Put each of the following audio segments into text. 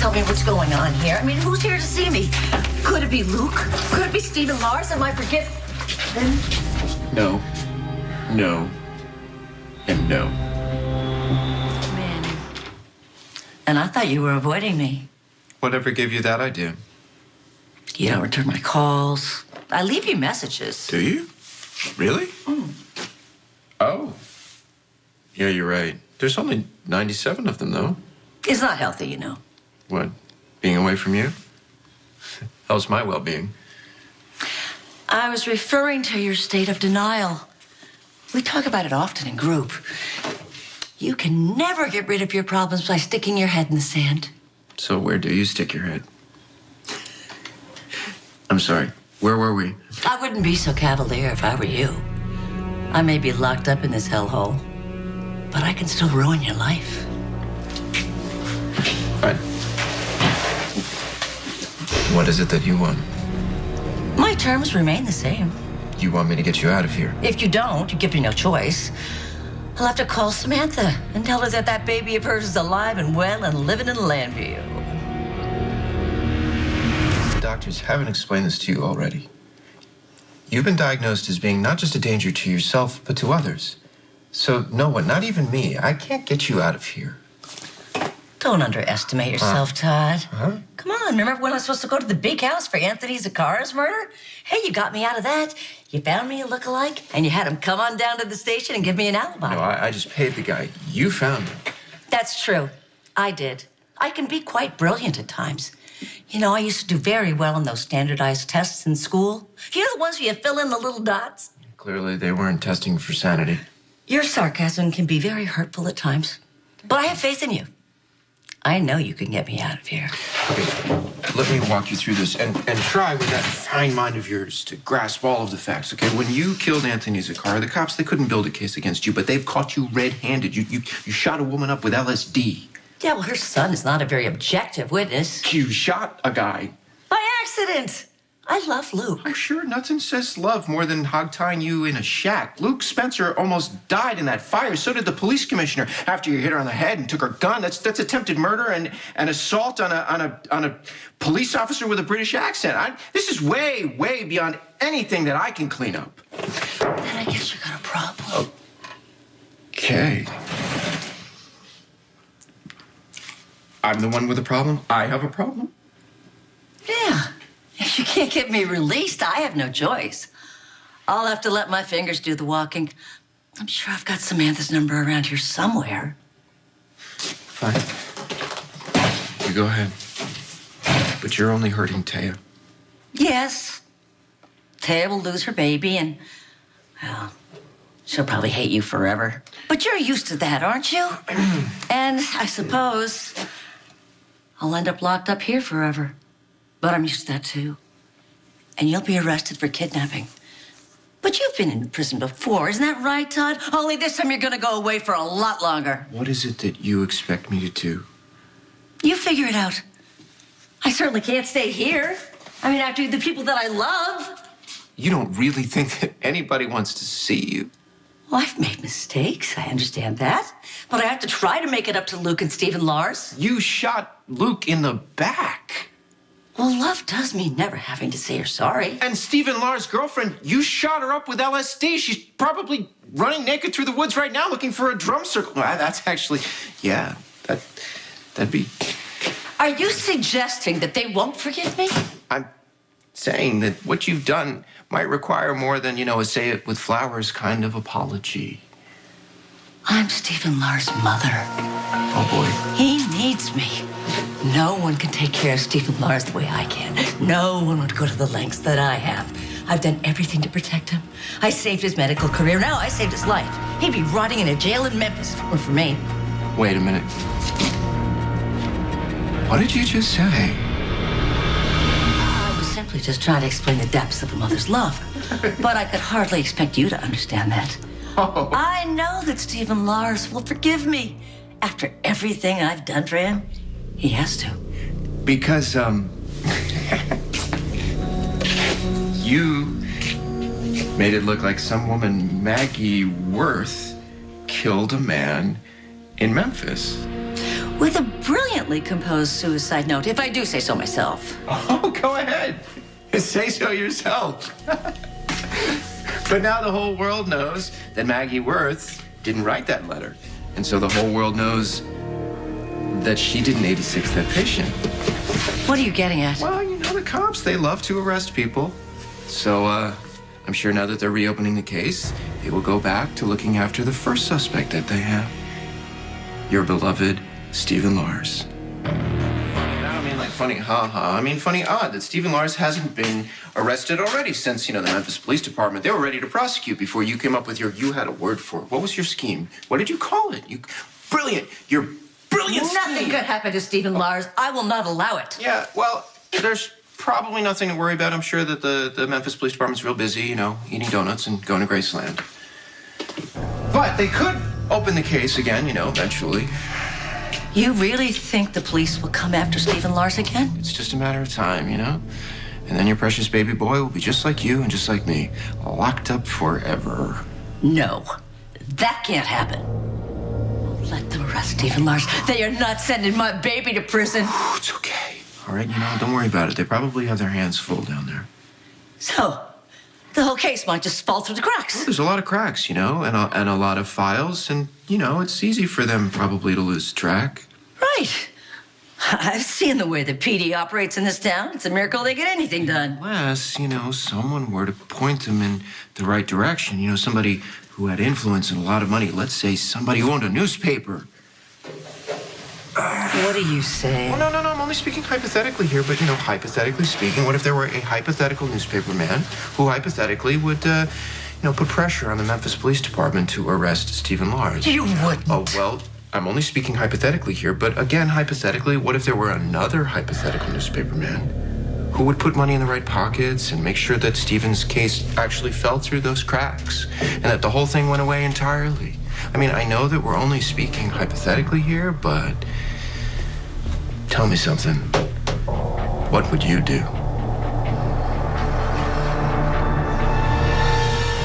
tell me what's going on here. I mean, who's here to see me? Could it be Luke? Could it be Stephen Lars? Am I forgetting? No. No. And no. Man. And I thought you were avoiding me. Whatever gave you that idea? You don't return my calls. I leave you messages. Do you? Really? Oh. Yeah, you're right. There's only 97 of them, though. It's not healthy, you know. What? Being away from you? How's my well-being? I was referring to your state of denial. We talk about it often in group. You can never get rid of your problems by sticking your head in the sand. So where do you stick your head? I'm sorry. Where were we? I wouldn't be so cavalier if I were you. I may be locked up in this hellhole, but I can still ruin your life. Fine. What is it that you want? My terms remain the same. You want me to get you out of here? If you don't, you give me no choice. I'll have to call Samantha and tell her that that baby of hers is alive and well and living in Landview. The doctors haven't explained this to you already. You've been diagnosed as being not just a danger to yourself, but to others. So no one, not even me, I can't get you out of here. Don't underestimate yourself, Todd. Huh? Come on, remember when I was supposed to go to the big house for Anthony Zakara's murder? Hey, you got me out of that. You found me a lookalike, and you had him come on down to the station and give me an alibi. No, I just paid the guy. You found him. That's true. I did. I can be quite brilliant at times. You know, I used to do very well in those standardized tests in school. You know the ones where you fill in the little dots? Clearly, they weren't testing for sanity. Your sarcasm can be very hurtful at times, but I have faith in you. I know you can get me out of here. Okay, let me walk you through this and try with that fine mind of yours to grasp all of the facts, okay? When you killed Anthony Zakara, the cops, they couldn't build a case against you, but they've caught you red-handed. You shot a woman up with LSD. Yeah, well, her son is not a very objective witness. You shot a guy. By accident. I love Luke. I'm sure nothing says love more than hog-tying you in a shack. Luke Spencer almost died in that fire. So did the police commissioner after you hit her on the head and took her gun. That's attempted murder and assault on a police officer with a British accent. This is way, way beyond anything that I can clean up. Then I guess you got a problem. Okay. I'm the one with a problem? I have a problem? Yeah. If you can't get me released, I have no choice. I'll have to let my fingers do the walking. I'm sure I've got Samantha's number around here somewhere. Fine. You go ahead. But you're only hurting Taya. Yes. Taya will lose her baby and, well, she'll probably hate you forever. But you're used to that, aren't you? And I suppose I'll end up locked up here forever. But I'm used to that, too. And you'll be arrested for kidnapping. But you've been in prison before, isn't that right, Todd? Only this time you're gonna go away for a lot longer. What is it that you expect me to do? You figure it out. I certainly can't stay here. I mean, after the people that I love. You don't really think that anybody wants to see you? Well, I've made mistakes. I understand that. But I have to try to make it up to Luke and Stephen Lars. You shot Luke in the back. Well, love does mean never having to say you're sorry. And Stephen Lars' girlfriend, you shot her up with LSD. She's probably running naked through the woods right now looking for a drum circle. That's actually, yeah, that'd be... Are you suggesting that they won't forgive me? I'm saying that what you've done might require more than, a say it with flowers kind of apology. I'm Stephen Lars' mother. Oh, boy. He needs me. No one can take care of Stephen Lars the way I can. No one would go to the lengths that I have. I've done everything to protect him. I saved his medical career. Now I saved his life. He'd be rotting in a jail in Memphis if it weren't for me. Wait a minute. What did you just say? I was simply just trying to explain the depths of a mother's love. But I could hardly expect you to understand that. Oh. I know that Stephen Lars will forgive me. After everything I've done for him, he has to. Because, you made it look like some woman, Maggie Worth, killed a man in Memphis. with a brilliantly composed suicide note, if I do say so myself. Oh, go ahead. Say so yourself. But now the whole world knows that Maggie Worth didn't write that letter. And so the whole world knows that she didn't 86 that patient. What are you getting at? Well, you know the cops, they love to arrest people. So, I'm sure now that they're reopening the case, they will go back to looking after the first suspect that they have. Your beloved Stephen Lars. I don't mean like funny ha-ha. I mean funny odd that Stephen Lars hasn't been arrested already since, the Memphis Police Department. They were ready to prosecute before you came up with you had a word for it. What was your scheme? What did you call it? Brilliant. Your brilliant Nothing scheme. could happen to Stephen Lars. I will not allow it. Yeah, well, there's probably nothing to worry about. I'm sure that the Memphis Police Department's real busy, eating donuts and going to Graceland. But they could open the case again, eventually. You really think the police will come after Stephen Lars again? It's just a matter of time, And then your precious baby boy will be just like you and just like me, locked up forever. No, that can't happen. Let them arrest Stephen Lars. They are not sending my baby to prison. It's okay. All right, don't worry about it. They probably have their hands full down there. So, the whole case might just fall through the cracks. There's a lot of cracks, and a lot of files, and, it's easy for them probably to lose track. Right. I've seen the way the PD operates in this town. It's a miracle they get anything done. Unless, someone were to point them in the right direction. Somebody who had influence and a lot of money. Let's say somebody who owned a newspaper. What are you saying? Well, no. I'm only speaking hypothetically here, but, hypothetically speaking, what if there were a hypothetical newspaper man who hypothetically would, put pressure on the Memphis Police Department to arrest Stephen Lars? You wouldn't. Oh, well, I'm only speaking hypothetically here, but again, hypothetically, what if there were another hypothetical newspaper man who would put money in the right pockets and make sure that Stephen's case actually fell through those cracks and that the whole thing went away entirely? I mean, I know that we're only speaking hypothetically here, but tell me something. What would you do?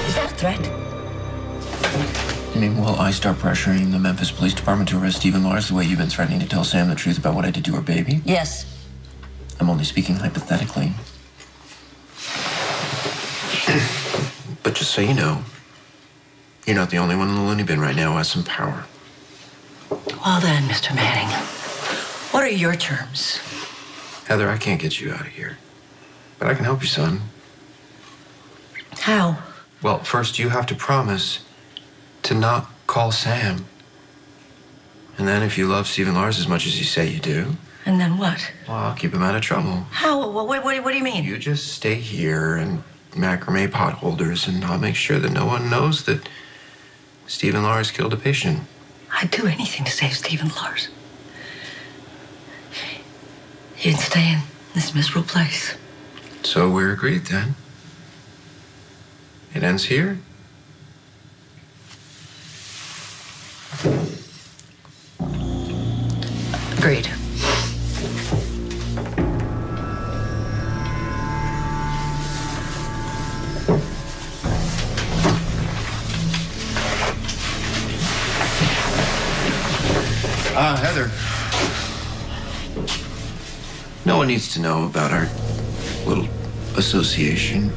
Is that a threat? I mean, will I start pressuring the Memphis Police Department to arrest Stephen Lars the way you've been threatening to tell Sam the truth about what I did to her baby? Yes. I'm only speaking hypothetically. But just so you know, you're not the only one in the loony bin right now who has some power. Well then, Mr. Manning, what are your terms? Heather, I can't get you out of here. But I can help you, son. How? Well, first you have to promise to not call Sam. And then if you love Stephen Lars as much as you say you do, And then what? well, I'll keep him out of trouble. How? What do you mean? You just stay here and macrame potholders, and I'll make sure that no one knows that Stephen Lars killed a patient. I'd do anything to save Stephen Lars. You'd stay in this miserable place. So we're agreed then. It ends here. Agreed. Heather. No one needs to know about our little association.